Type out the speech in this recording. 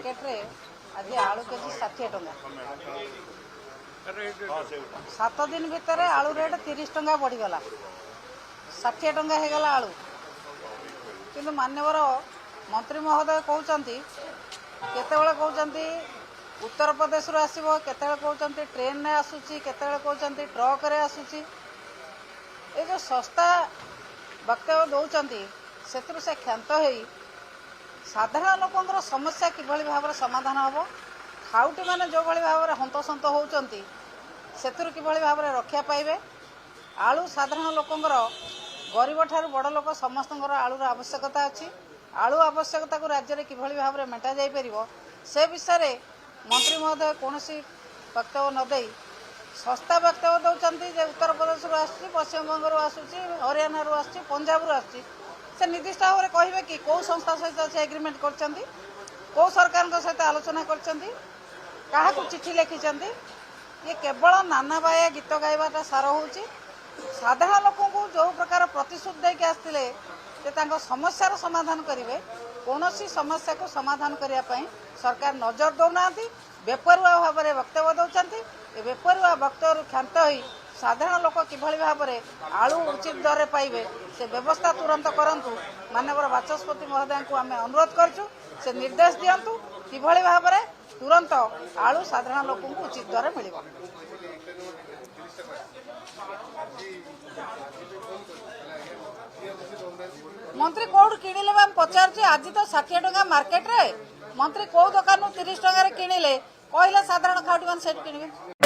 Market रे आज आलू केजी 60 टंका 7 दिन भितर आलू रेट 30 टंका बढ़ीगला 60 टंका हो गला आलू किंतु मान्यवर मंत्री महोदय कहते कहते उत्तर प्रदेश आसो कहते ट्रेन में आसूची केतବେଳେ कहते ट्रक रे आसूची ये जो सस्ता वक्तव्य दौरान से क्षांत हो साधारण लोकंर समस्या किभली भाव समाधान हम खाउटी मैंने जो भाई भाव में हंतसंत होती से किभली भाव में रक्षा पाइबे आलू साधारण लोकंर गरीब ठारू बड़ लोक समस्त आलूर आवश्यकता अच्छी आलू आवश्यकता को राज्य में किभली भाव में मेटा जाई परिबो से विषय मंत्री महोदय कौन वक्तव्य न दे सस्ता वक्तव्य दौरान जे उत्तर प्रदेश आसूँ पश्चिम बंग आसूँ हरियाणा आसूँ पंजाब आसूँ से निर्दिष्ट भाव में कहे कि कौ संस्था सहित से एग्रीमेंट कर सरकार सहित आलोचना कर चिठी लिखिं ये केवल नाना बाया गीत गाइबाटा सार हो साधारण लोक जो प्रकार प्रतिश्रुति देके आसते समस्यार समाधान करेंगे कौन समस्या को समाधान करने सरकार नजर दौना बेपरुआ भाव में वक्तव्य दौरान बेपरुआ वक्तव्य क्षांत हो साधारण लोक किभली भाव में आलू उचित दर पाइबे से व्यवस्था तुरंत करंतु माननीय बाचस्पति महोदय को आम अनुरोध करचु से निर्देश दिंतु किभली भाव में तुरंत आलू साधारण लोक उचित दर मिल मंत्री कौट किणिले पचार आज तो 60 टंका मार्केट रे मंत्री कौ दुकान 30 टंका किणिले कहले साधारण खाउटी मैंने किणवे।